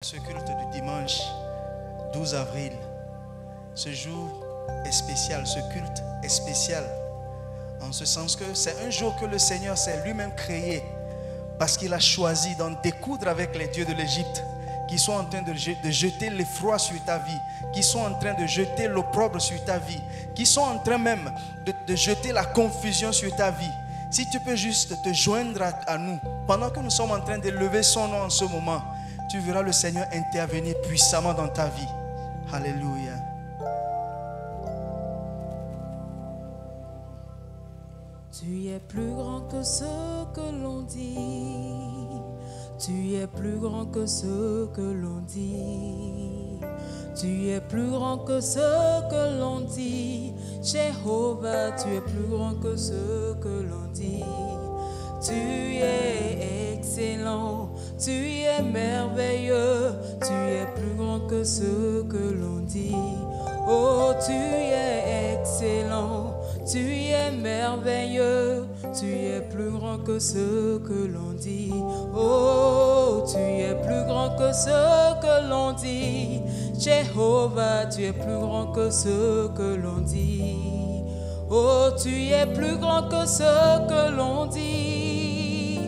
Ce culte du dimanche 12 avril, ce jour est spécial, ce culte est spécial, en ce sens que c'est un jour que le Seigneur s'est lui-même créé, parce qu'il a choisi d'en découdre avec les dieux de l'Égypte, qui sont en train de jeter l'effroi sur ta vie, qui sont en train de jeter l'opprobre sur ta vie, qui sont en train même de jeter la confusion sur ta vie. Si tu peux juste te joindre à nous, pendant que nous sommes en train d'élever son nom en ce moment, tu verras le Seigneur intervenir puissamment dans ta vie. Alléluia. Tu es plus grand que ce que l'on dit. Tu es plus grand que ce que l'on dit. Tu es plus grand que ce que l'on dit. Jéhovah, tu es plus grand que ce que l'on dit. Tu es excellent, tu es merveilleux, tu es plus grand que ce que l'on dit. Oh, tu es excellent, tu es merveilleux, tu es plus grand que ce que l'on dit. Oh, tu es plus grand que ce que l'on dit. Jéhovah, tu es plus grand que ce que l'on dit. Oh, tu es plus grand que ce que l'on dit.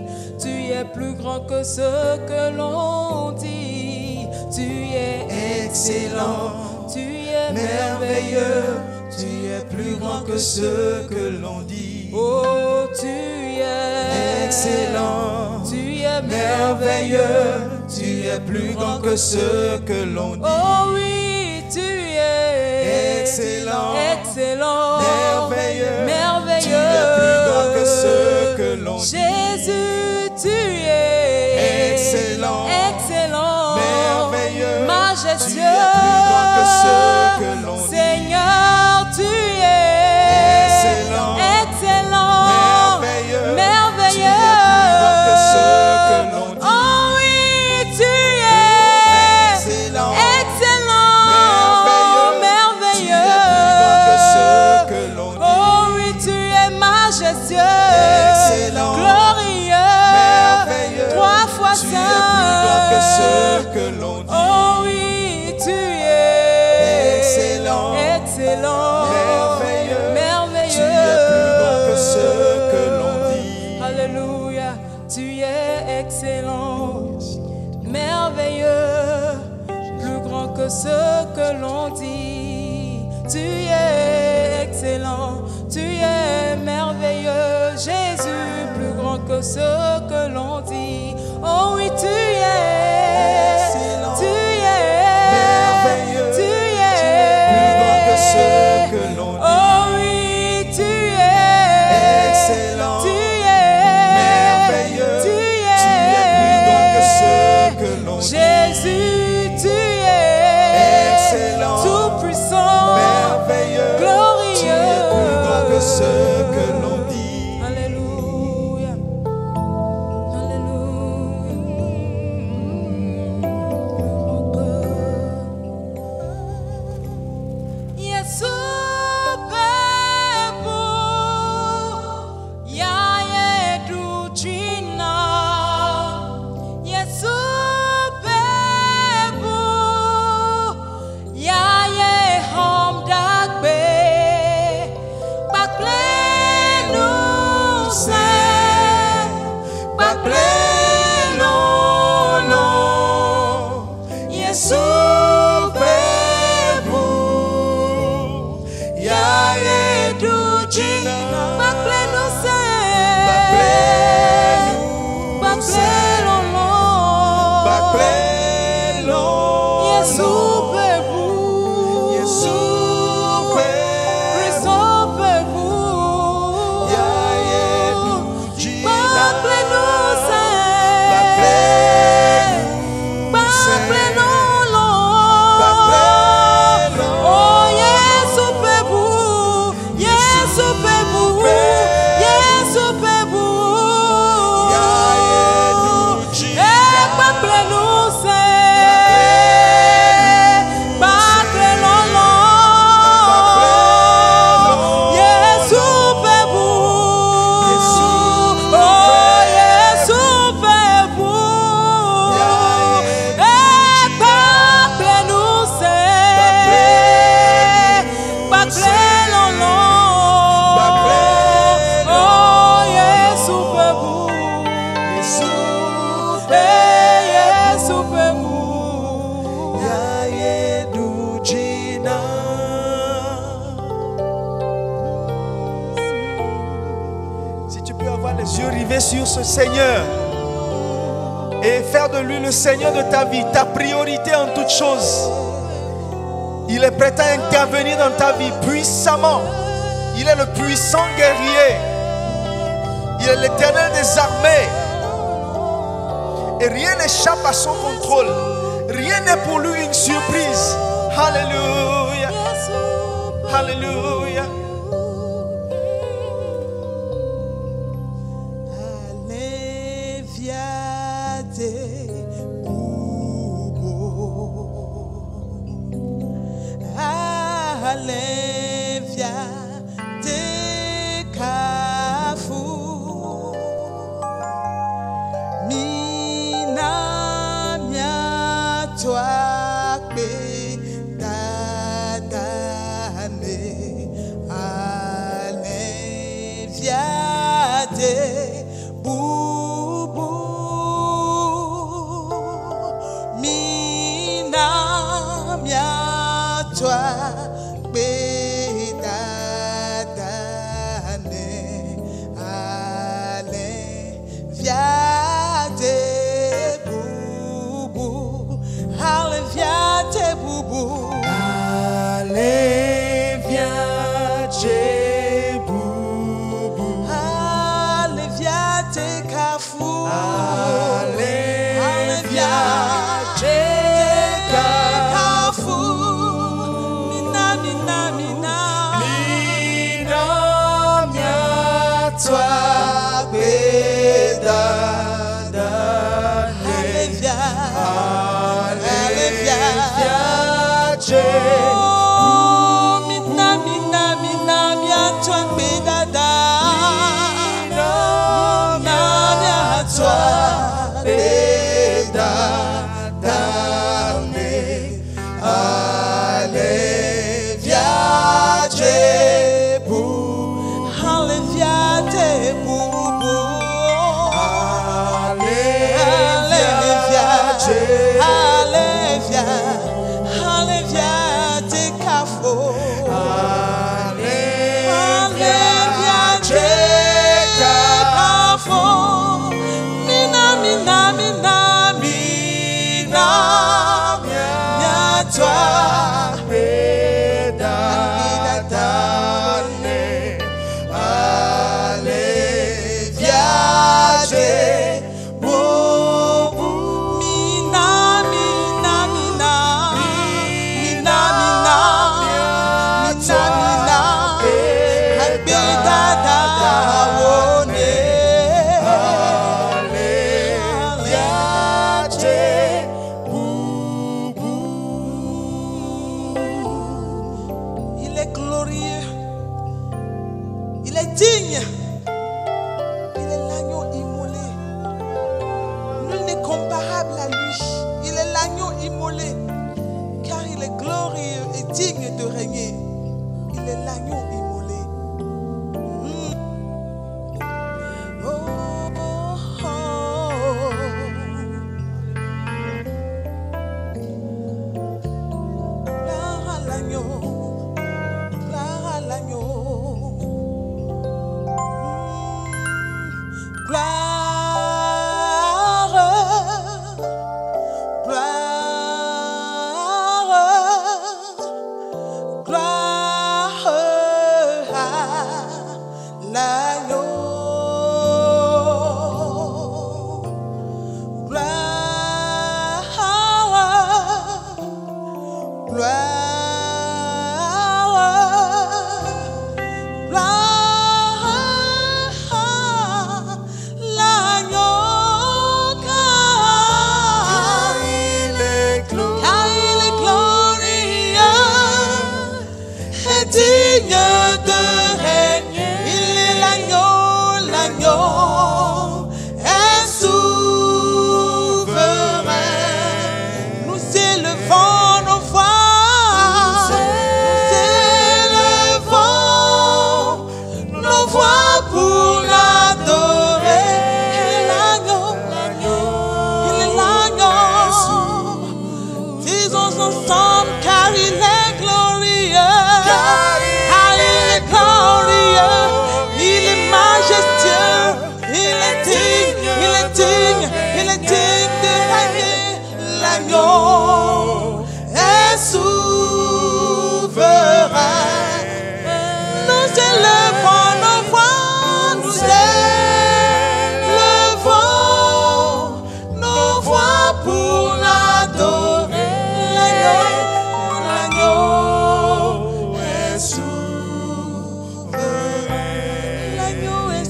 Tu es plus grand que ce que l'on dit. Tu es excellent, tu es merveilleux, tu es plus grand que ce que l'on dit. Oh, tu es excellent, tu es merveilleux, tu es plus grand que ce que l'on dit. Oh oui, tu es excellent, excellent, merveilleux, merveilleux, tu es plus grand que ce que l'on dit. Jésus, tu es excellent, excellent, merveilleux, majestueux, tu es plus grand que ce que l'on dit. Seigneur, tu es excellent, excellent, merveilleux, merveilleux, tu es plus grand que ce que l'on dit. Oh oui, tu es excellent, excellent, merveilleux, tu es plus grand que ce que l'on dit. Oh oui, tu es majestueux, excellent, glorieux, merveilleux, trois fois tu saint. es plus grand que ce que l'on dit. Oh oui, tu es excellent, excellent, merveilleux, merveilleux, tu es plus grand que ce que l'on dit. Alléluia, tu es excellent, merveilleux, plus grand que ce que l'on dit. Tu es excellent, tu es merveilleux, Jésus, plus grand que ce que l'on dit. Oh oui, tu es excellent, tu es merveilleux, tu es plus grand que ce que l'on dit. Oh oui, tu es excellent, tu es merveilleux, tu es plus grand que ce que l'on dit. Jésus, tu es excellent, tout puissant, merveilleux, glorieux, tu es plus grand que ce que l'on dit. Alléluia, Si tu peux avoir les yeux rivés sur ce Seigneur et faire de lui le Seigneur de ta vie, ta priorité en toutes choses. Il est prêt à intervenir dans ta vie puissamment. Il est le puissant guerrier. Il est l'Éternel des armées. Et rien n'échappe à son contrôle. Rien n'est pour lui une surprise. Alléluia. Alléluia.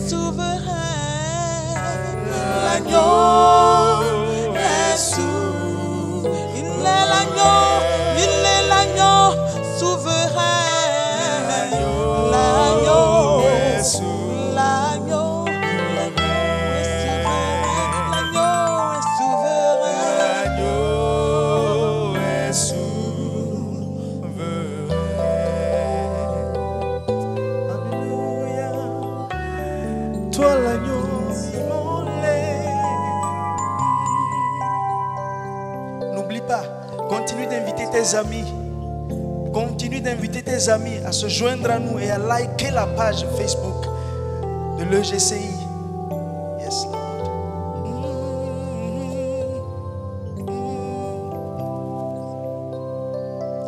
souverain. L'agneau est souverain. Il est l'agneau souverain. L'agneau est souverain. L'agneau est souverain. L'agneau est souverain. Alléluia. Toi l'agneau immolé. N'oublie pas, continue d'inviter tes amis. Continue d'inviter tes amis à se joindre à nous et à liker la page Facebook de l'EGCI. Yes, Lord.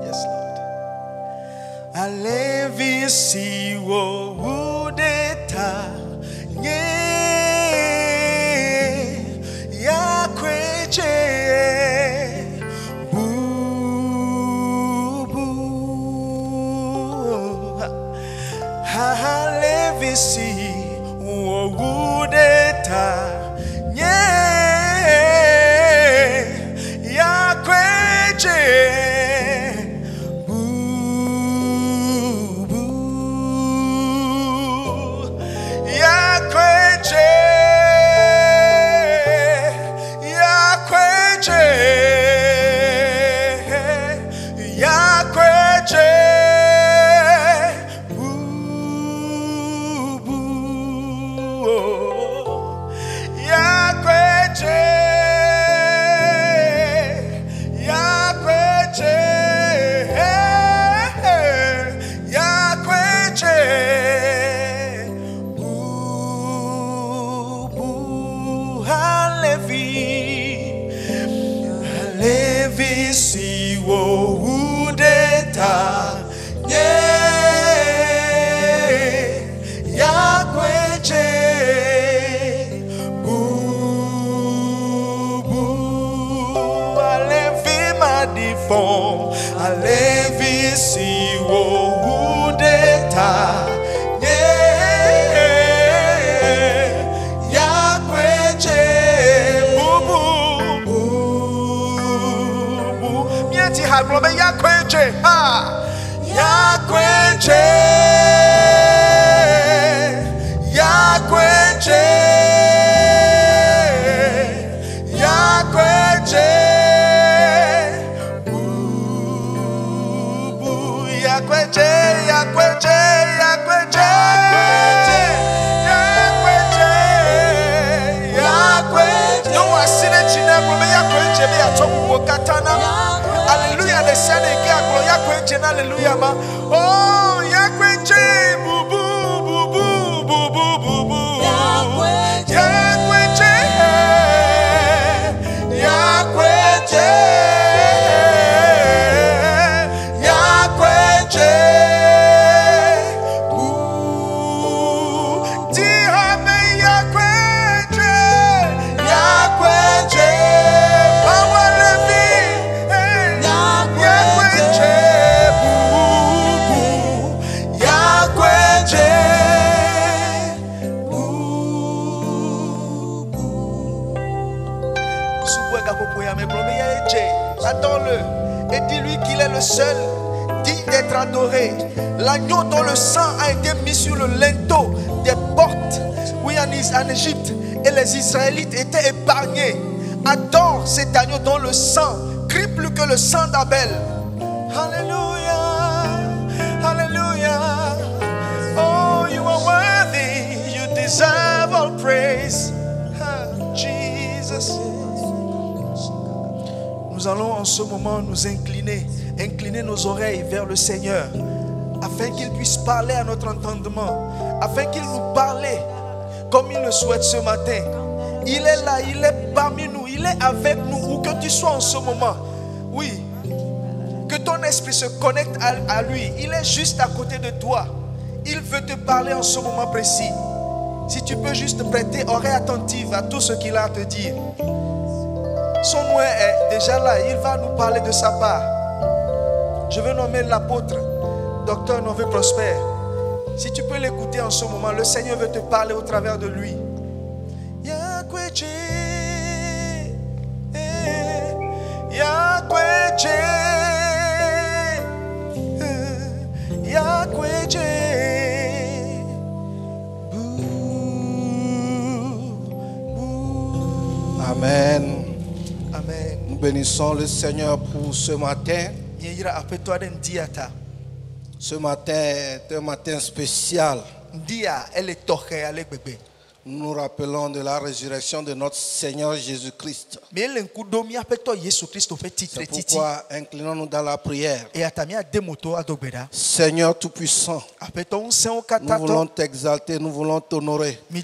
Yes, Lord. Alevisi wo udeta nye ya kweche. Alevisi wo udeta nye ya kweche. Alevisi wo udeta nye ya kweche. Alevi madifon. Alevisi wo udeta nye ya kweche. Mieti haglome ya kweche. Ha. Ya kweche. Ya kweche. Ya kweche. Ya kweche. Ya kweche. Ya kweche. Ya kweche. Ya kweche. No asine chine glome ya kweche be atomu katana. Alléluia, les saints et gars, gloire kweche, alléluia ma. Oh, ya kweche, bubu, bubu, bubu, bubu. Ya kweche, ya kweche, ya kweche. Dihame ya kweche, ya kweche. Power Levi. Attends-le et dis-lui qu'il est le seul digne d'être adoré. L'agneau dont le sang a été mis sur le linteau des portes, oui, en Égypte, et les Israélites étaient épargnés. Adore cet agneau dont le sang crie plus que le sang d'Abel. Alléluia, alléluia. Oh, you are worthy, you deserve all praise. Jesus. Nous allons en ce moment nous incliner nos oreilles vers le Seigneur, afin qu'il puisse parler à notre entendement, afin qu'il nous parle comme il le souhaite ce matin. Il est là, il est parmi nous, il est avec nous, où que tu sois en ce moment. Oui, que ton esprit se connecte à lui. Il est juste à côté de toi. Il veut te parler en ce moment précis. Si tu peux juste prêter oreille attentive à tout ce qu'il a à te dire. Son nom est déjà là, il va nous parler de sa part. Je veux nommer l'apôtre, Dr. Nové Prosper, Si tu peux l'écouter en ce moment, le Seigneur veut te parler au travers de lui. Yahweh, Yahweh, Yahweh, Amen. Amen. Nous bénissons le Seigneur pour ce matin. Ce matin est un matin spécial. Nous nous rappelons de la résurrection de notre Seigneur Jésus-Christ. C'est pourquoi inclinons-nous dans la prière. Seigneur Tout-Puissant, nous voulons t'exalter, nous voulons t'honorer. Nous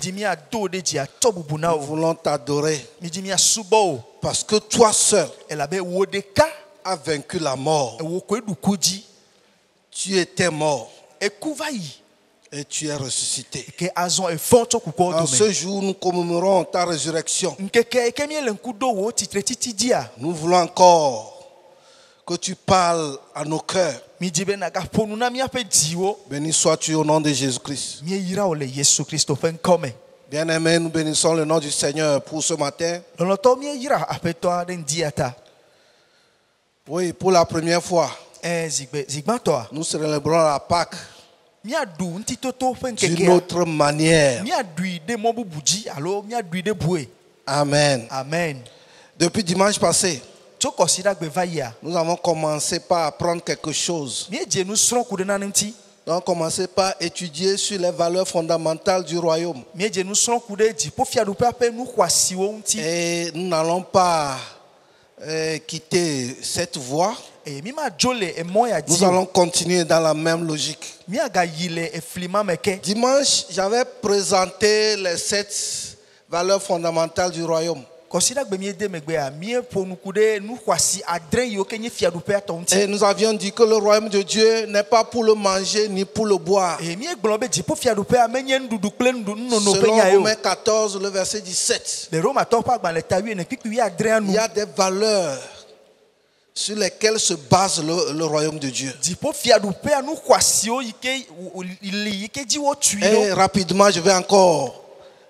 voulons t'adorer. Parce que toi seul as vaincu la mort. Tu étais mort et tu es ressuscité. En ce jour, nous commémorons ta résurrection. Nous voulons encore que tu parles à nos cœurs. Béni sois-tu au nom de Jésus-Christ. Bien-aimés, nous bénissons le nom du Seigneur pour ce matin. Oui, pour la première fois, nous célébrons la Pâque d'une autre manière. Amen. Amen. Depuis dimanche passé, nous avons commencé par apprendre quelque chose. Nous avons commencé par étudier sur les valeurs fondamentales du royaume. Et nous n'allons pas quitter cette voie. Nous allons continuer dans la même logique. Dimanche, j'avais présenté les 7 valeurs fondamentales du royaume. Et nous avions dit que le royaume de Dieu n'est pas pour le manger ni pour le boire. Selon Romains 14, le verset 17, il y a des valeurs sur lesquelles se base le royaume de Dieu. Et rapidement, je vais encore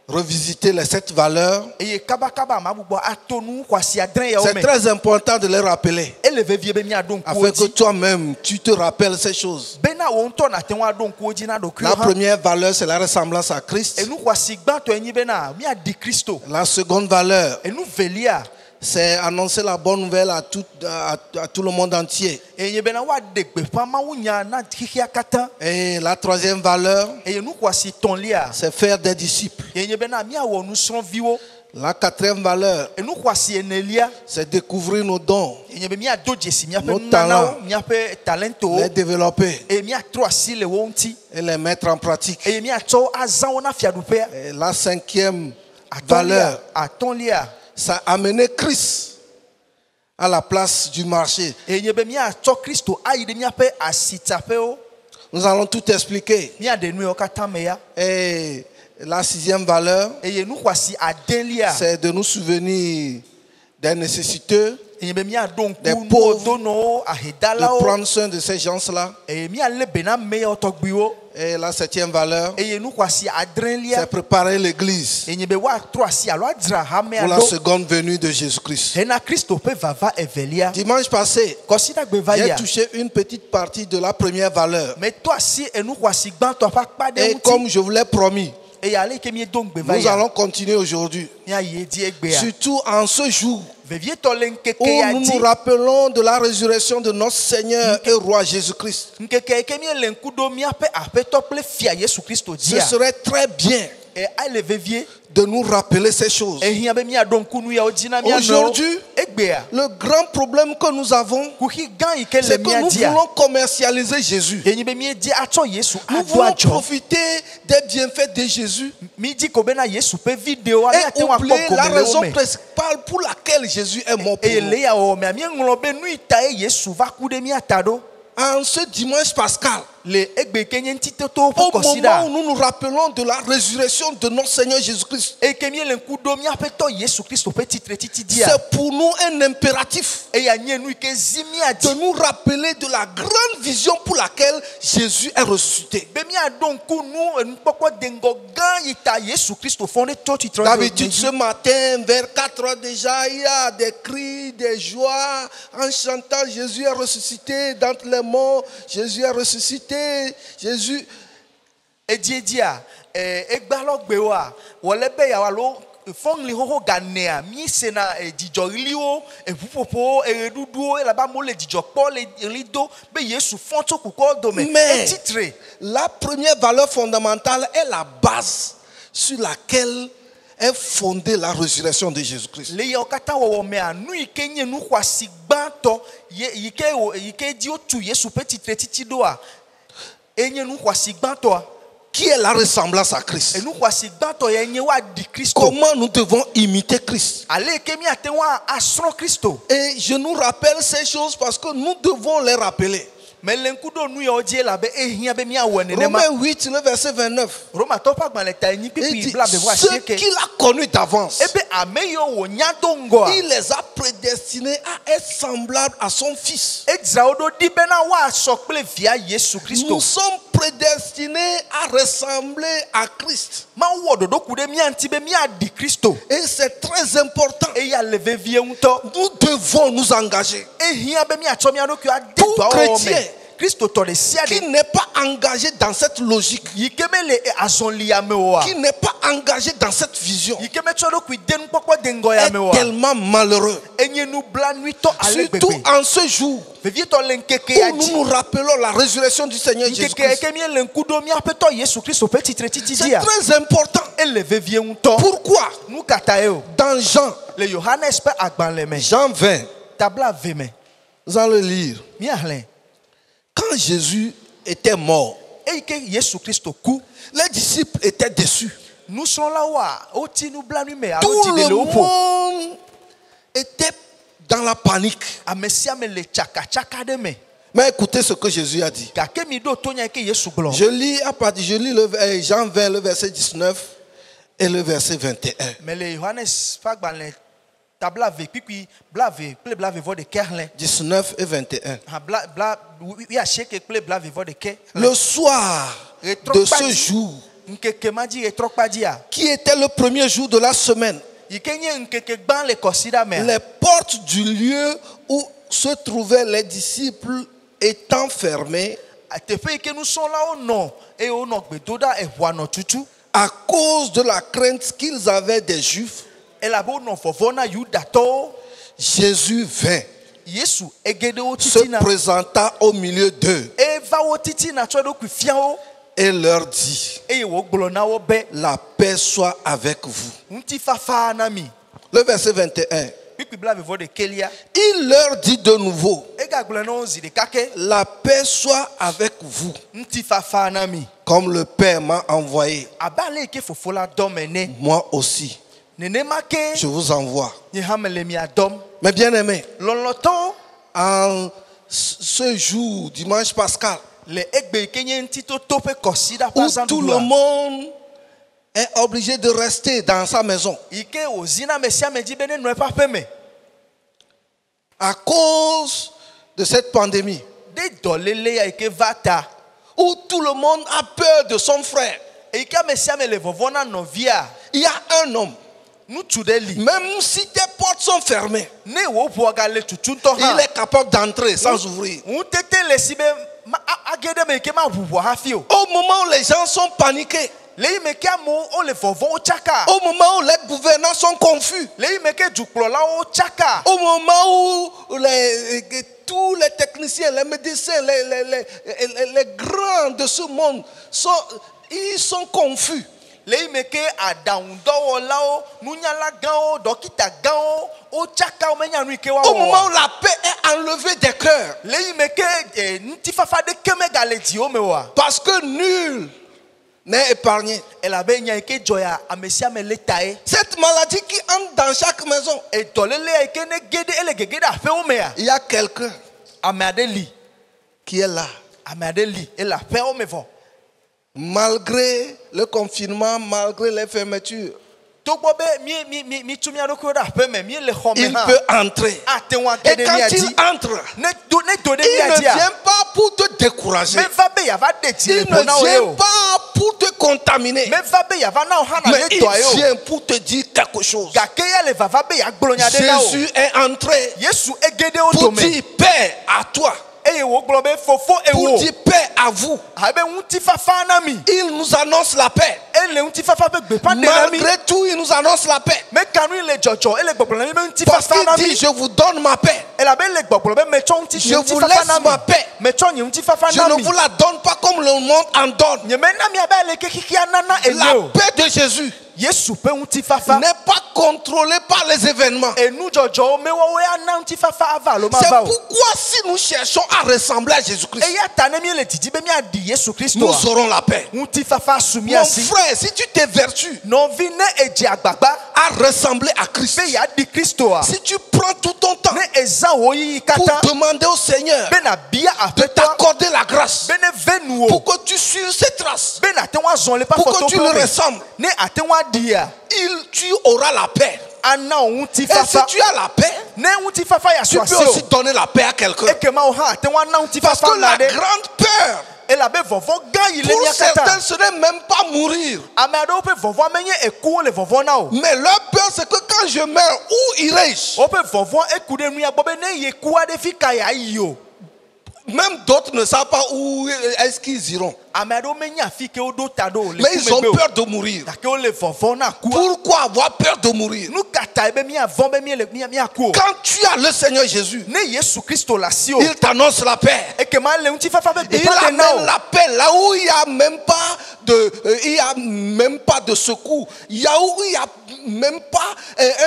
revisiter les 7 valeurs. C'est très important de les rappeler, afin que toi-même tu te rappelles ces choses. La première valeur, c'est la ressemblance à Christ. La seconde valeur, c'est annoncer la bonne nouvelle à tout le monde entier. Et la troisième valeur, c'est faire des disciples. La quatrième valeur, c'est découvrir nos dons, nos talents, les développer et les mettre en pratique. Et la cinquième valeur, ça a amené Christ à la place du marché. Nous allons tout expliquer. Et la sixième valeur, c'est de nous souvenir des nécessiteux, des pauvres, de prendre soin de ces gens-là. Et la septième valeur, c'est préparer l'église pour la seconde venue de Jésus-Christ. Dimanche passé, j'ai touché une petite partie de la première valeur. Et comme je vous l'ai promis, nous allons continuer aujourd'hui. Surtout en ce jour où nous nous rappelons de la résurrection de notre Seigneur et Roi Jésus-Christ. Ce serait très bien de nous rappeler ces choses. Aujourd'hui, le grand problème que nous avons, c'est que nous voulons commercialiser Jésus. Nous voulons profiter des bienfaits de Jésus et oublier la raison principale pour laquelle Jésus est mort pour nous. En ce dimanche pascal, Au moment où nous nous rappelons de la résurrection de notre Seigneur Jésus-Christ, c'est pour nous un impératif de nous rappeler de la grande vision pour laquelle Jésus est ressuscité. D'habitude, ce matin, vers 4 heures déjà, il y a des cris, des joies, en chantant Jésus est ressuscité d'entre les morts, Jésus est ressuscité, Jésus. Et Dieu dit, mais la première valeur fondamentale est la base sur laquelle est fondée la résurrection de Jésus-Christ. Qui est la ressemblance à Christ? Comment nous devons imiter Christ? Et je nous rappelle ces choses parce que nous devons les rappeler. Romains 8, le verset 29. Il dit, ceux qu'il a connus d'avance, il les a prédestinés à être semblables à son Fils. Nous sommes prédestinés à ressembler à Christ. Et c'est très important. Nous devons nous engager. Tout chrétien qui n'est pas engagé dans cette logique, qui n'est pas engagé dans cette vision, est tellement malheureux. Surtout en ce jour où nous nous rappelons la résurrection du Seigneur Jésus-Christ. C'est très important. Pourquoi? Dans Jean 20, nous allons le lire. Quand Jésus était mort, les disciples étaient déçus. Tout le monde était dans la panique. Mais écoutez ce que Jésus a dit. Je lis Jean 20, le verset 19 et le verset 21. 19 et 21. Le soir de ce jour, qui était le premier jour de la semaine, les portes du lieu où se trouvaient les disciples étant fermées, à cause de la crainte qu'ils avaient des Juifs, Jésus vint, se présenta au milieu d'eux et leur dit, la paix soit avec vous. Le verset 21. Il leur dit de nouveau, la paix soit avec vous. Comme le Père m'a envoyé, moi aussi je vous envoie. Mais bien aimé, en ce jour, dimanche pascal, où tout le monde est obligé de rester dans sa maison à cause de cette pandémie, où tout le monde a peur de son frère, il y a un homme, même si tes portes sont fermées, il est capable d'entrer sans ouvrir. Au moment où les gens sont paniqués, au moment où les gouvernants sont confus, au moment où tous les techniciens, les médecins, les grands de ce monde ils sont confus. Au moment où la paix est enlevée des cœurs, parce que nul n'est épargné. Cette maladie qui entre dans chaque maison, il y a quelqu'un qui est là, Malgré le confinement, malgré les fermetures, il peut entrer. Et quand il entre, il ne vient pas pour te décourager. Il ne vient pas pour te contaminer. Mais il vient pour te dire quelque chose. Jésus est entré pour dire paix à toi. Pour dire paix à vous. Il nous annonce la paix. Malgré tout, il nous annonce la paix. Parce qu'il dit, je vous donne ma paix. Je vous laisse ma paix. Je ne vous la donne pas comme le monde en donne. La paix de Jésus n'est pas contrôlé par les événements. C'est pourquoi si nous cherchons à ressembler à Jésus-Christ, nous aurons la paix. Mon frère, si tu t'évertues à ressembler à Christ, si tu prends tout ton temps pour demander au Seigneur de t'accorder la grâce pour que tu suives ses traces, pour que tu le ressembles, tu auras la paix. Et si tu as la paix, tu peux aussi donner la paix à quelqu'un. Parce que la grande peur pour certains, ce n'est même pas mourir. Mais leur peur, c'est que quand je meurs, où irai-je? Même d'autres ne savent pas où est-ce qu'ils iront. Mais ils ont peur de mourir. Pourquoi avoir peur de mourir? Quand tu as le Seigneur Jésus, il t'annonce la paix. Il amène la paix là où il n'y a même pas de secours. Il y a où il n'y a même pas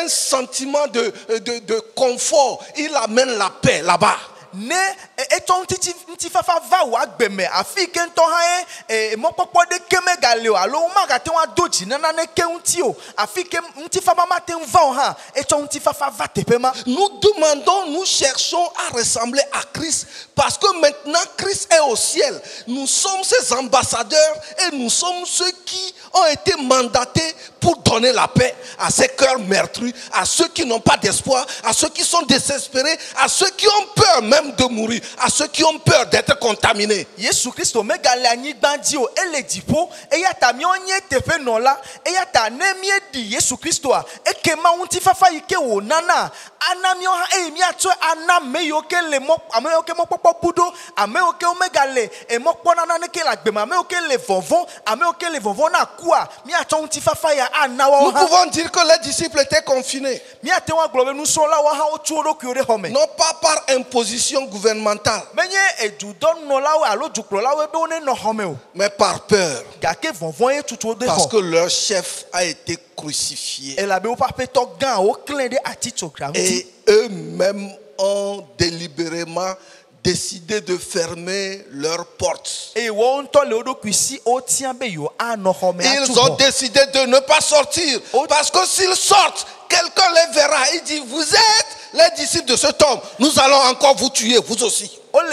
un sentiment de confort. Il amène la paix là-bas. Ne eton nti fafa va wa gbeme afi ke nto ha mo popo de keme galeo alo ma ga te wa doji nana ne ke nti o afi ke nti fafa ma te va ha eton nti fafa va tepema. Nous demandons, nous cherchons à ressembler à Christ parce que maintenant Christ est au ciel. Nous sommes ses ambassadeurs et nous sommes ceux qui ont été mandatés pour donner la paix à ces cœurs meurtris, à ceux qui n'ont pas d'espoir, à ceux qui sont désespérés, à ceux qui ont peur même de mourir, à ceux qui ont peur d'être contaminés. Jésus Christ o megale anyi gbandio ele dipo eya ta mi onye tefe no la eya ta ne mi di Jésus Christ a ekema unti fafa ike wo nana anami o ha mi ato anameyo ke le mo ameyo ke mo popo budo ameyo ke o megale e mo pona na ne ke la gbema ameyo ke le vovon na kwa mi ato unti fafa ya anawo. Nous pouvons dire que les disciples étaient confinés. Mi atewa globe nu so la wa ha o tuoro ki ore home. Non pas par imposition gouvernementale, mais par peur, parce que leur chef a été crucifié et eux-mêmes ont délibérément décidé de fermer leurs portes. Ils ont décidé de ne pas sortir parce que s'ils sortent, quelqu'un les verra. Il dit, vous êtes les disciples de cet homme. Nous allons encore vous tuer, vous aussi. Avant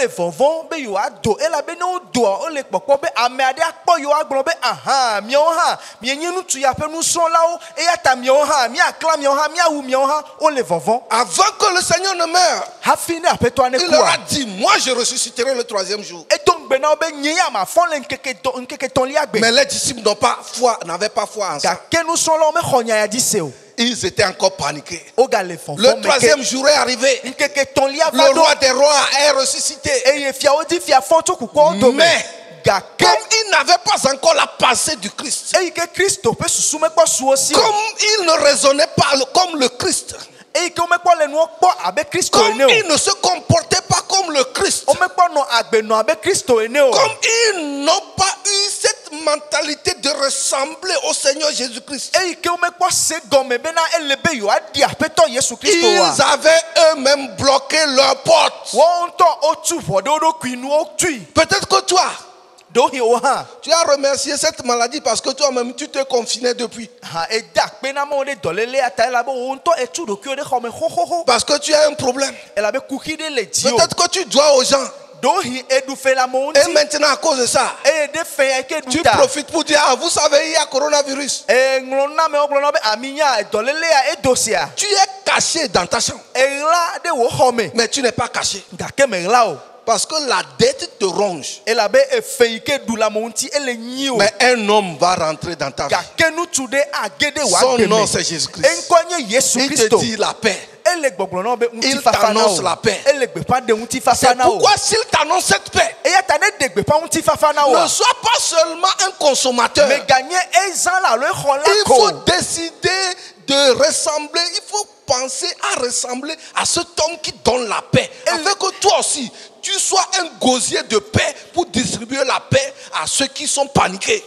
que le Seigneur ne meure, il leur a dit, moi je ressusciterai le troisième jour. Mais les disciples n'avaient pas foi en ça. Ils étaient encore paniqués. Le troisième jour est arrivé. Le roi des rois est ressuscité. Mais comme il n'avait pas encore la pensée du Christ, comme il ne raisonnait pas comme le Christ, comme il ne se comportait pas comme le Christ, comme ils n'ont pas eu cette mentalité de ressembler au Seigneur Jésus-Christ, ils avaient eux-mêmes bloqué leurs portes. Peut-être que toi, tu as remercié cette maladie parce que toi-même tu t'es confiné depuis. Parce que tu as un problème. Peut-être que tu dois aux gens Et maintenant, à cause de ça, tu profites pour dire, ah, vous savez, il y a coronavirus. Tu es caché dans ta chambre. Mais tu n'es pas caché. Parce que la dette te ronge. Mais un homme va rentrer dans ta vie. Son nom, c'est Jésus-Christ. Il te dit la paix. Il t'annonce la paix. C'est pourquoi s'il t'annonce cette paix, ne sois pas seulement un consommateur. Il faut décider de ressembler. Il faut penser à ressembler à cet homme qui donne la paix. Afin que toi aussi, tu sois un gosier de paix pour distribuer la paix à ceux qui sont paniqués.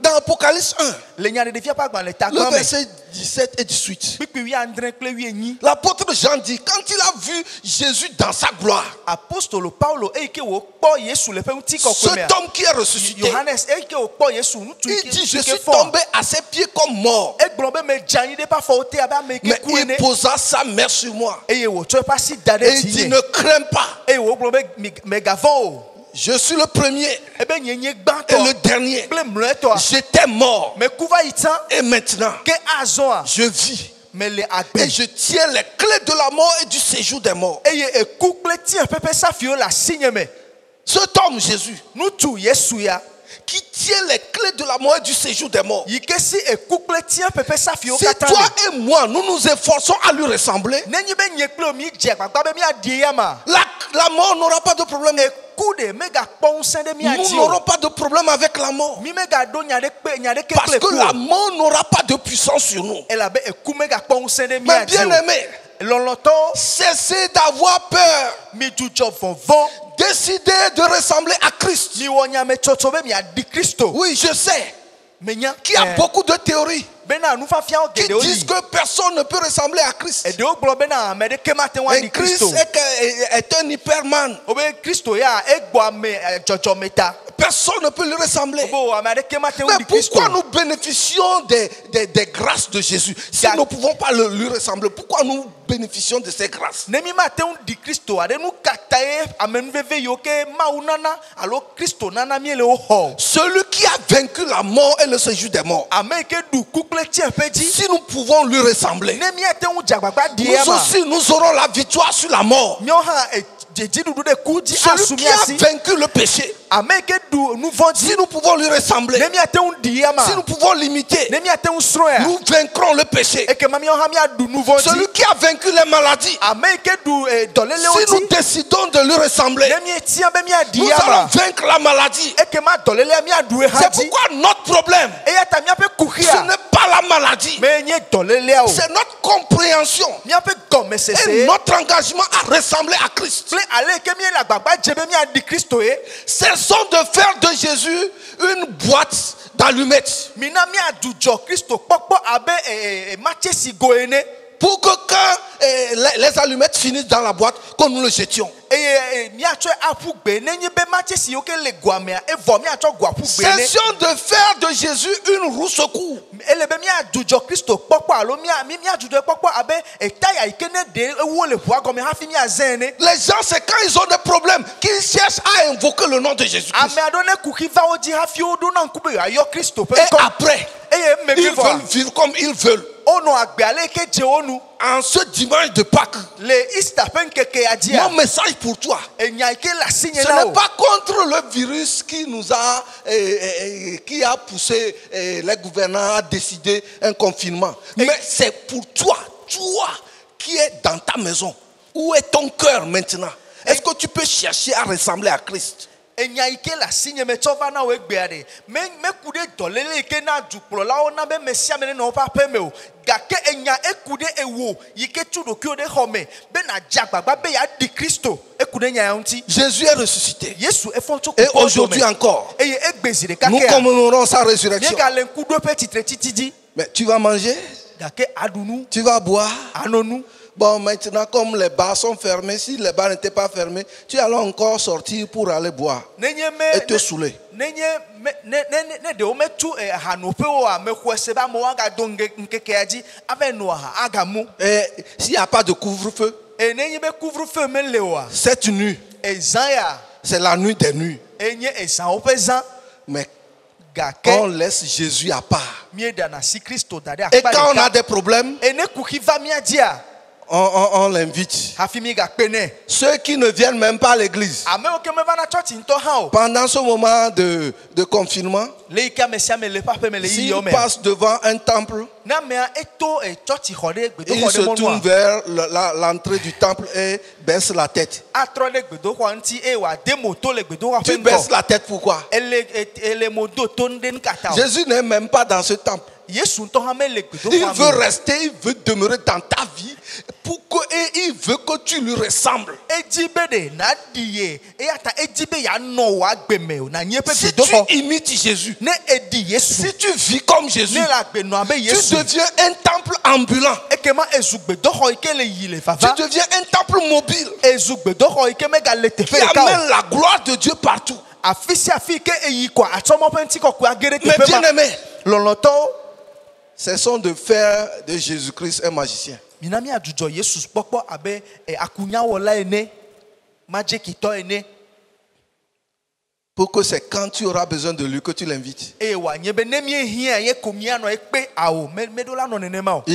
Dans Apocalypse 1, le verset 17 et 18, l'apôtre Jean dit, quand il a vu Jésus dans sa gloire, cet homme qui est ressuscité, il dit, je suis tombé à ses pieds comme mort. Mais il posa sa main sur moi. Et il dit, ne crains pas. Je suis le premier et le dernier. J'étais mort. Et maintenant, je vis. Et je tiens les clés de la mort et du séjour des morts. Cet homme, Jésus, qui tient les clés de la mort et du séjour des morts. Si toi et moi, nous nous efforçons à lui ressembler, la mort n'aura pas de problème. Nous n'aurons pas de problème avec la mort. Parce que la mort n'aura pas de puissance sur nous. Mais bien aimé, cessez d'avoir peur. Décidez de ressembler à Christ. Oui, je sais qu'il y a beaucoup de théories qui disent que personne ne peut ressembler à Christ. Et Christ est un hyperman. Personne ne peut lui ressembler. Mais pourquoi nous bénéficions des grâces de Jésus si nous ne pouvons pas lui ressembler? Pourquoi nous bénéficions de ces grâces? Celui qui a vaincu la mort et le séjour des morts, si nous pouvons lui ressembler, nous aussi nous aurons la victoire sur la mort. Celui qui a vaincu le péché, si nous pouvons lui ressembler, si nous pouvons l'imiter, nous vaincrons le péché. Celui qui a vaincu les maladies, si nous décidons de lui ressembler, nous allons vaincre la maladie. C'est pourquoi notre problème, ce n'est pas la maladie, c'est notre compréhension et notre engagement à ressembler à Christ. Cessons de faire de Jésus une boîte d'allumettes. Pour que quand les allumettes finissent dans la boîte, que nous le jetions. Cessons de faire de Jésus une roue secours. Les gens, c'est quand ils ont des problèmes qu'ils cherchent à invoquer le nom de Jésus-Christ. Et après, ils veulent vivre comme ils veulent. En ce dimanche de Pâques, mon message pour toi, ce n'est pas contre le virus qui nous a, qui a poussé les gouvernants à décider un confinement. Mais c'est pour toi, toi qui es dans ta maison. Où est ton cœur maintenant? Est-ce que tu peux chercher à ressembler à Christ? Jésus est ressuscité. Et aujourd'hui encore, nous commémorons sa résurrection. Mais tu vas manger, tu vas boire. Bon, maintenant, comme les bars sont fermés, si les bars n'étaient pas fermés, tu allais encore sortir pour aller boire et te saouler. Et s'il n'y a pas de couvre-feu, cette nuit, c'est la nuit des nuits. Mais on laisse Jésus à part. Et quand on a des problèmes, on l'invite. Ceux qui ne viennent même pas à l'église. Pendant ce moment de confinement, s'ils passent devant un temple, ils se tournent vers l'entrée du temple et baissent la tête. Tu baisses la tête pourquoi? Jésus n'est même pas dans ce temple. Il veut rester, il veut demeurer dans ta vie et il veut que tu lui ressembles. Si tu imites Jésus, si tu vis comme Jésus, tu deviens un temple ambulant. Tu deviens un temple mobile qui amène la gloire de Dieu partout. Mais bien aimé, cessons de faire de Jésus-Christ un magicien. Pour que c'est quand tu auras besoin de lui que tu l'invites. Il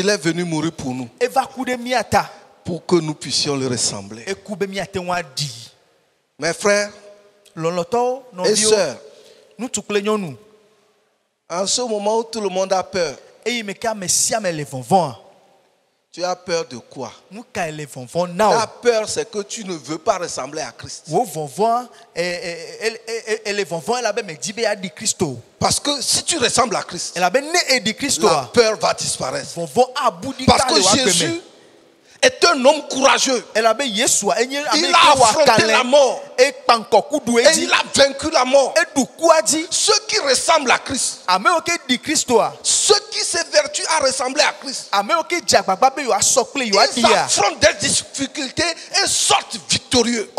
est venu mourir pour nous, pour que nous puissions le ressembler. Mes frères et sœurs, en ce moment où tout le monde a peur, tu as peur de quoi? Ta peur, c'est que tu ne veux pas ressembler à Christ. Parce que si tu ressembles à Christ, la peur va disparaître. Parce que Jésus est un homme courageux. Il a affronté la mort. Et il a vaincu la mort. Ceux qui ressemblent à Christ, ceux qui s'évertuent à ressembler à Christ, ils affrontent des difficultés et sortent victorieux.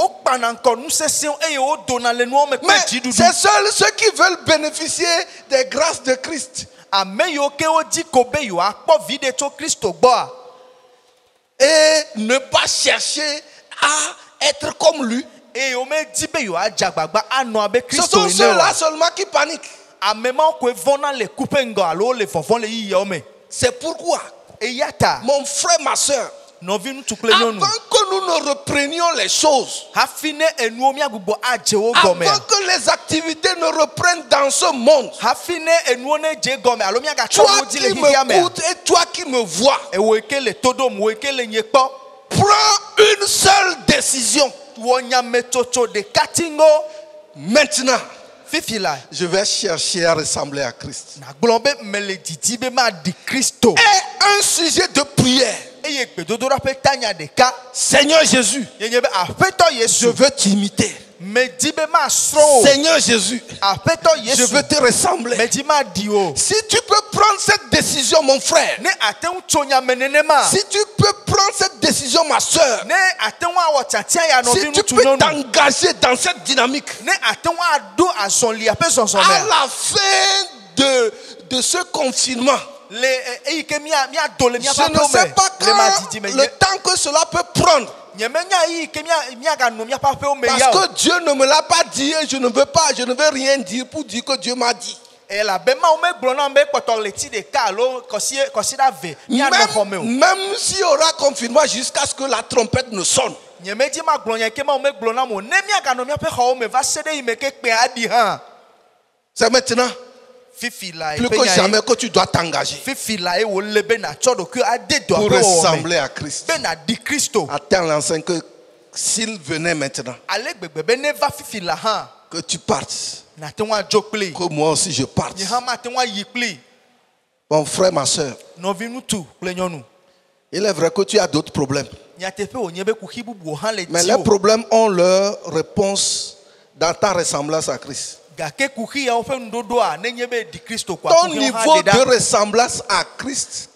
Mais c'est seuls ceux qui veulent bénéficier des grâces de Christ et ne pas chercher à être comme lui. Ce sont ceux-là seulement qui paniquent. C'est pourquoi, mon frère, ma soeur, avant que nous ne reprenions les choses, avant que les activités ne reprennent dans ce monde, toi qui m'écoutes et toi qui me vois, prends une seule décision. Maintenant, je vais chercher à ressembler à Christ. Et un sujet de prière. Seigneur Jésus, je veux t'imiter. Seigneur Jésus, je veux te ressembler. Si tu peux prendre cette décision, mon frère, si tu peux prendre cette décision, ma soeur, si tu peux t'engager dans cette dynamique, à la fin de ce confinement, je ne sais pas le temps que cela peut prendre. Parce que Dieu ne me l'a pas dit et je ne veux rien dire pour dire que Dieu m'a dit. Même s'il y aura confinement jusqu'à ce que la trompette ne sonne. C'est maintenant. Plus que jamais que tu dois t'engager pour ressembler à Christ. Attends l'enseigne que s'il venait maintenant, que tu partes, que moi aussi je parte. Mon frère, ma soeur, il est vrai que tu as d'autres problèmes, mais les problèmes ont leur réponse dans ta ressemblance à Christ. Ton niveau de ressemblance à Christ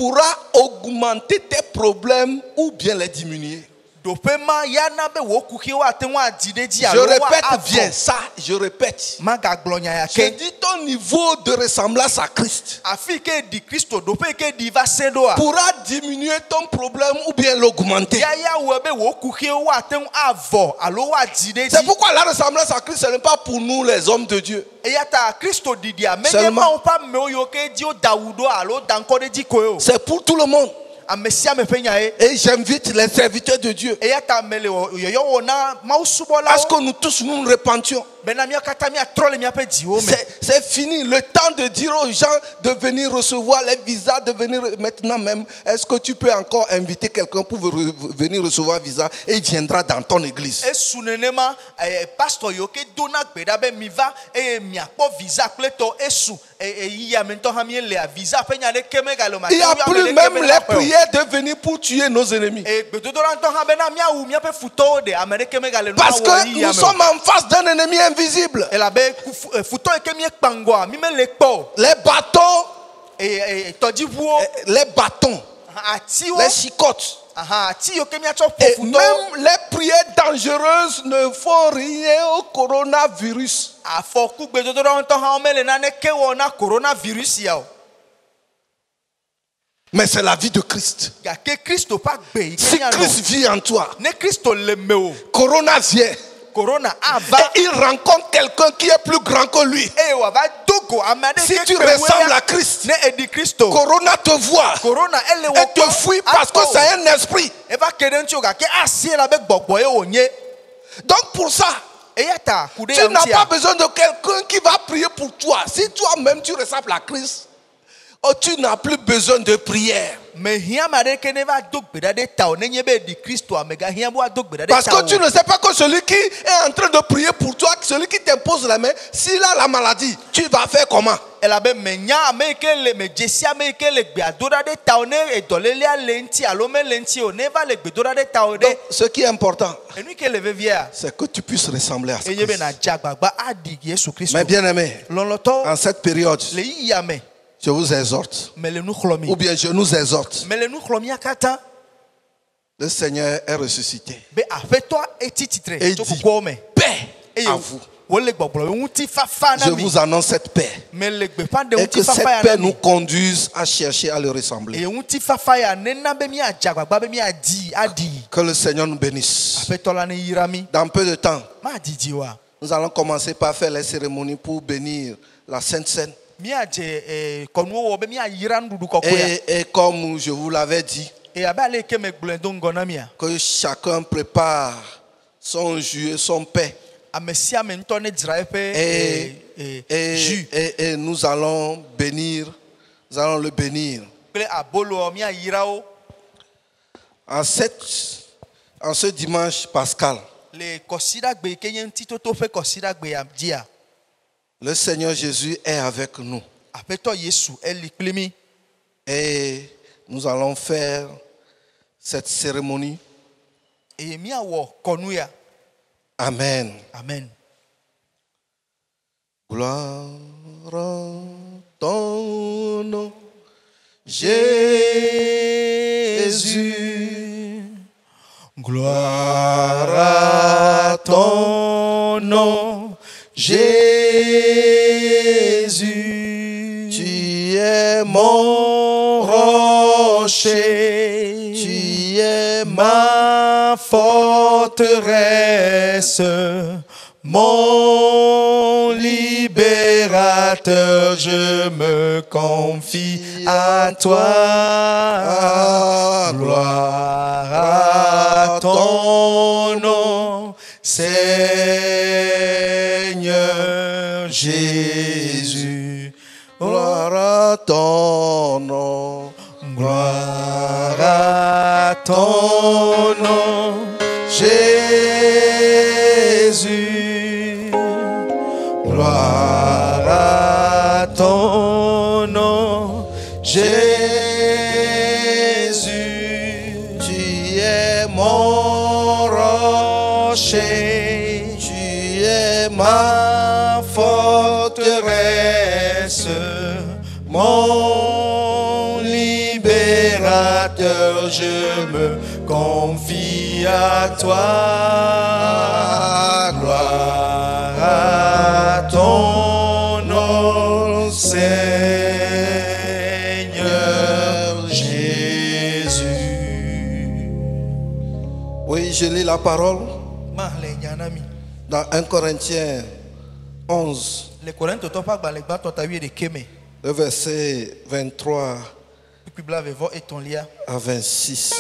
pourra augmenter tes problèmes ou bien les diminuer. Je répète bien ça, je répète. Je dis ton niveau de ressemblance à Christ pourra diminuer ton problème ou bien l'augmenter. C'est pourquoi la ressemblance à Christ, ce n'est pas pour nous les hommes de Dieu. Seulement. C'est pour tout le monde. Et j'invite les serviteurs de Dieu. Est-ce que nous tous nous repentions? C'est fini. Le temps de dire aux gens de venir recevoir les visas, de venir maintenant même. Est-ce que tu peux encore inviter quelqu'un pour venir recevoir un visa et il viendra dans ton église? Il n'y a plus même les prières de venir pour tuer nos ennemis. Parce que nous sommes en face d'un ennemi invisible. Les bâtons, les chicottes. Et même les prières dangereuses ne font rien au coronavirus. Mais c'est la vie de Christ. Si Christ vit en toi, Corona vient. Et il rencontre quelqu'un qui est plus grand que lui. Si tu ressembles à Christ, Corona te voit et te fuit parce que c'est un esprit. Donc pour ça, tu n'as pas besoin de quelqu'un qui va prier pour toi. Si toi-même tu ressembles à Christ, tu n'as plus besoin de prière. Parce que tu ne sais pas que celui qui est en train de prier pour toi, celui qui t'impose la main, s'il a la maladie, tu vas faire comment? Donc, ce qui est important, c'est que tu puisses ressembler à ce Christ. Mais bien aimé, en cette période, je vous exhorte, ou bien je nous exhorte. Le Seigneur est ressuscité. Et dit, paix à vous. Je vous annonce cette paix. Et que cette paix nous conduise à chercher à le ressembler. Que le Seigneur nous bénisse. Dans peu de temps, nous allons commencer par faire les cérémonies pour bénir la Sainte Seine. Et comme je vous l'avais dit, que chacun prépare son jus et son pain. Et nous allons bénir, nous allons le bénir. En ce dimanche pascal, le Seigneur Jésus est avec nous. Et nous allons faire cette cérémonie. Amen. Amen. Gloire à ton nom, Jésus. Gloire à ton nom, Jésus. Tu es mon rocher, tu es ma forteresse, mon libérateur, je me confie à toi. Gloire à ton nom, Seigneur Jésus. Gloire à ton nom, gloire à ton nom, Jésus. Gloire à ton nom, Jésus. Tu es mon rocher, tu es ma forteresse, mon libérateur. Seigneur, je me confie à toi. Gloire à ton nom, Seigneur Jésus. Oui, je lis la parole dans 1 Corinthiens 11. Le verset 23 à 26.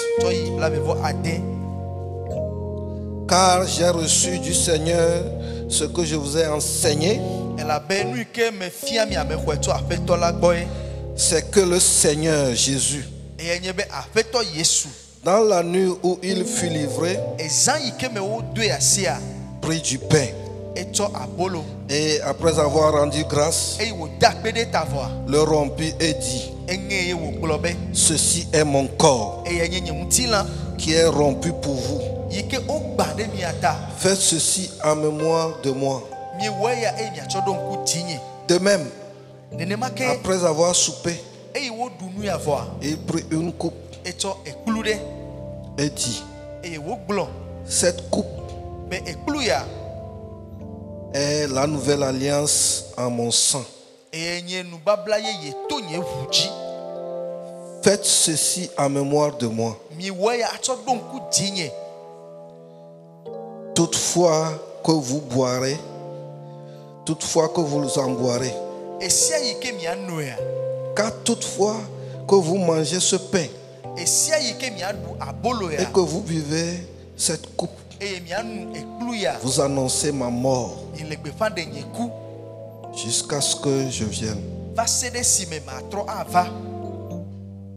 Car j'ai reçu du Seigneur ce que je vous ai enseigné. C'est que le Seigneur Jésus, dans la nuit où il fut livré, prit du pain. Et après avoir rendu grâce, le rompit et dit: ceci est mon corps qui est rompu pour vous. Faites ceci en mémoire de moi. De même, après avoir soupé, il prit une coupe et dit: cette coupe est la nouvelle alliance en mon sang. Faites ceci en mémoire de moi. Toutefois que vous boirez, toutefois que vous en boirez, car toutefois que vous mangez ce pain et que vous buvez cette coupe, vous annoncez ma mort jusqu'à ce que je vienne.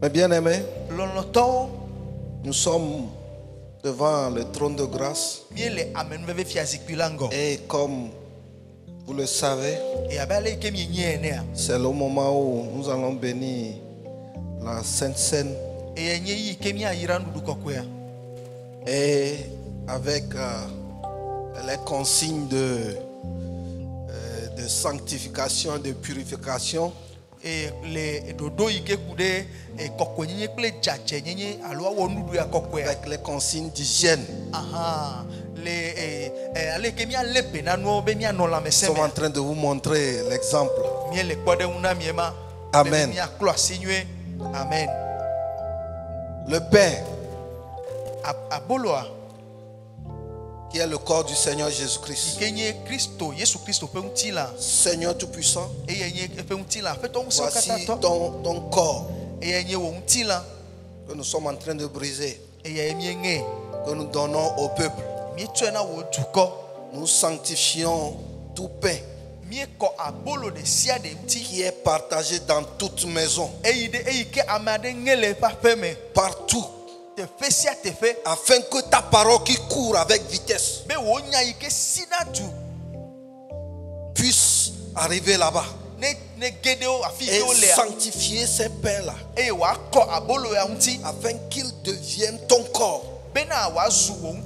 Mes bien-aimés, nous sommes devant le trône de grâce. Et comme vous le savez, c'est le moment où nous allons bénir la Sainte Seine. Et avec les consignes de sanctification, de purification, et avec les consignes d'hygiène. Nous sommes en train de vous montrer l'exemple. Amen. Amen. Le pain, qui est le corps du Seigneur Jésus-Christ, Seigneur Tout-Puissant, voici ton corps que nous sommes en train de briser, que nous donnons au peuple. Nous sanctifions tout pain qui est partagé dans toute maison, partout, afin que ta parole qui court avec vitesse puisse arriver là-bas et sanctifier ces pains-là, afin qu'ils deviennent ton corps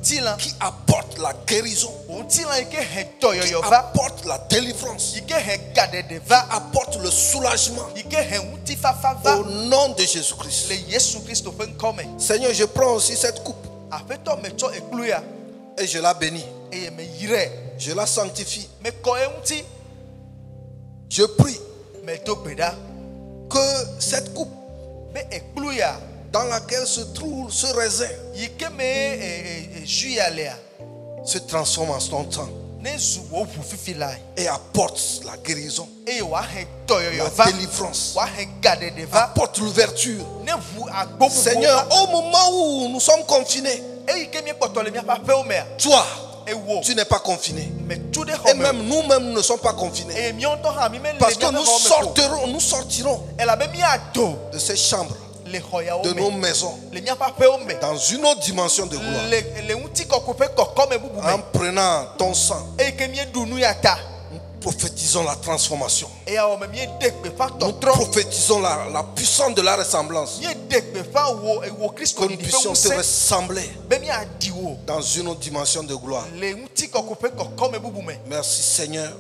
qui apporte la guérison, qui apporte la délivrance, qui apporte le soulagement, au nom de Jésus-Christ. Seigneur, je prends aussi cette coupe et je la bénis, je la sanctifie. Je prie que cette coupe dans laquelle se trouve ce raisin se transforme en son temps et apporte la guérison, la délivrance, apporte l'ouverture. Seigneur, au moment où nous sommes confinés, toi, tu n'es pas confiné. Et même nous-mêmes ne sommes pas confinés. Parce que nous sortirons de ces chambres, de nos maisons, dans une autre dimension de gloire, en prenant ton sang. Nous prophétisons la transformation. Nous prophétisons la puissance de la ressemblance, que nous puissions te ressembler dans une autre dimension de gloire. Merci Seigneur.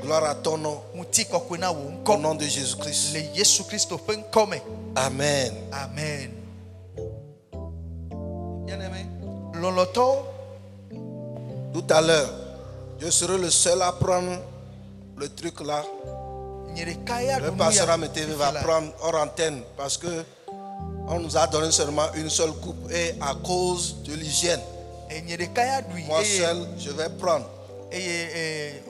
Gloire à ton nom, au nom de Jésus-Christ. Amen. Amen. bien-aimé. Tout à l'heure, je serai le seul à prendre le truc là. Le pasteur Amétévé va prendre hors antenne parce que on nous a donné seulement une seule coupe et à cause de l'hygiène, moi seul, je vais prendre. Et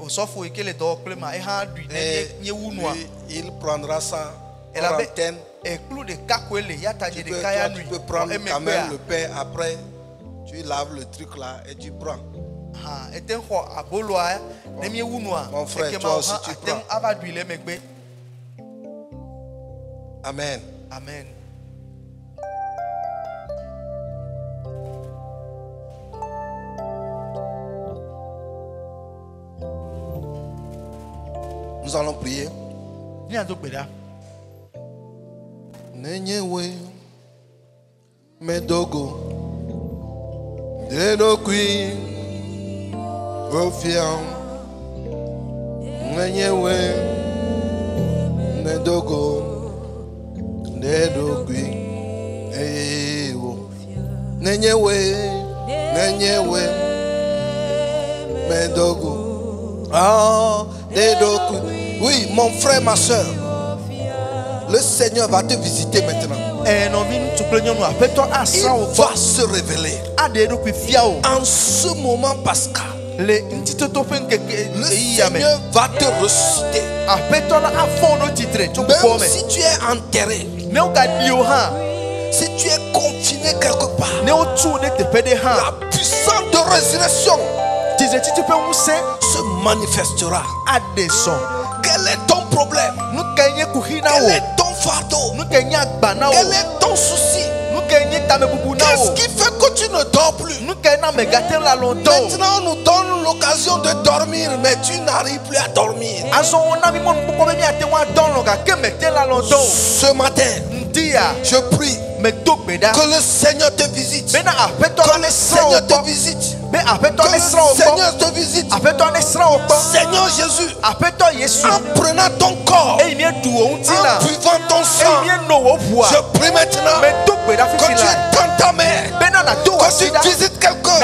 il prendra ça hors antenne. Tu peux prendre quand même le pain après. Tu laves le truc là et tu prends. Mon frère, toi aussi tu prends. Amen. Amen. Nous allons prier. Nenyewe Medogo Dedokui Ofiam Nenyewe Medogo Dedokui Ewo Nenyewe Medogo Dedokui. Oui, mon frère, ma soeur, le Seigneur va te visiter maintenant. Il va se révéler. En ce moment pascal, le Seigneur va te ressusciter. Même si tu es enterré, si tu es confiné quelque part, la puissance de résurrection se manifestera. Quel est ton problème? Quel est ton fardeau? Quel est ton souci? Qu'est-ce qui fait que tu ne dors plus? Maintenant on nous donne l'occasion de dormir, mais tu n'arrives plus à dormir. Ce matin, je prie que le Seigneur te visite. Que le Seigneur te visite. Que le Seigneur te visite. Seigneur Jésus, en prenant ton corps, en buvant ton sang, je prie maintenant que tu étends ta main, que tu visites quelqu'un,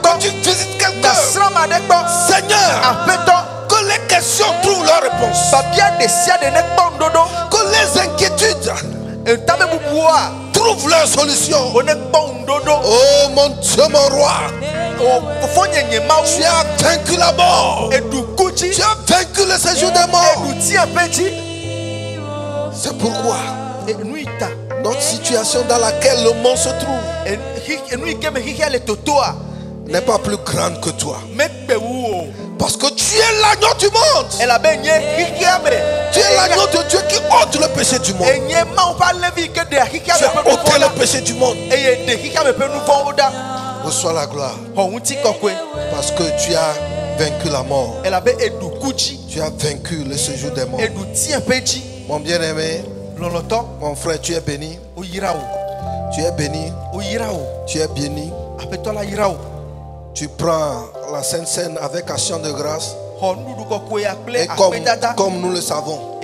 que tu visites quelqu'un. Seigneur, que les questions trouvent leur réponse, que les inquiétudes trouve leur solution. Oh mon Dieu, mon roi, tu as vaincu la mort. Tu as vaincu le séjour des morts. C'est pourquoi notre situation dans laquelle le monde se trouve n'est pas plus grande que toi. Parce que tu es l'agneau du monde. Tu es l'agneau de Dieu qui ôte le péché du monde. Tu as ôté le péché du monde. Reçois la gloire. Parce que tu as vaincu la mort. Tu as vaincu le séjour des morts. Mon bien-aimé, mon frère, tu es béni. Tu es béni. Tu es béni. Tu prends la Sainte Seine avec action de grâce. Et comme nous le savons,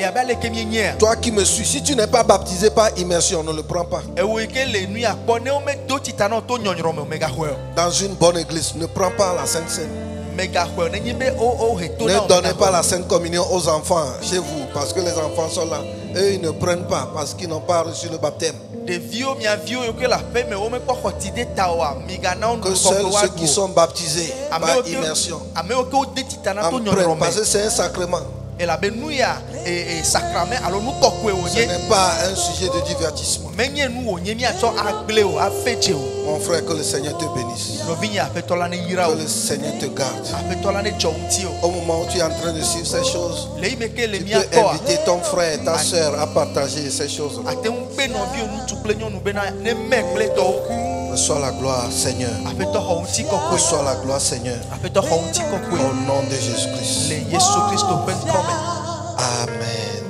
toi qui me suis, si tu n'es pas baptisé par immersion, ne le prends pas. Dans une bonne église, ne prends pas la Sainte Seine. Ne donnez pas la Sainte Communion aux enfants chez vous, parce que les enfants sont là. Eux, ils ne prennent pas parce qu'ils n'ont pas reçu le baptême. Que seuls ceux qui sont baptisés par immersion en prennent, parce que c'est un sacrement. Ce n'est pas un sujet de divertissement. Mon frère, que le Seigneur te bénisse. Que le Seigneur te garde. Au moment où tu es en train de suivre ces choses, tu peux inviter ton frère et ta soeur à partager ces choses. Reçois la gloire, Seigneur. Reçois la gloire, Seigneur. Au nom de Jésus-Christ. Amen.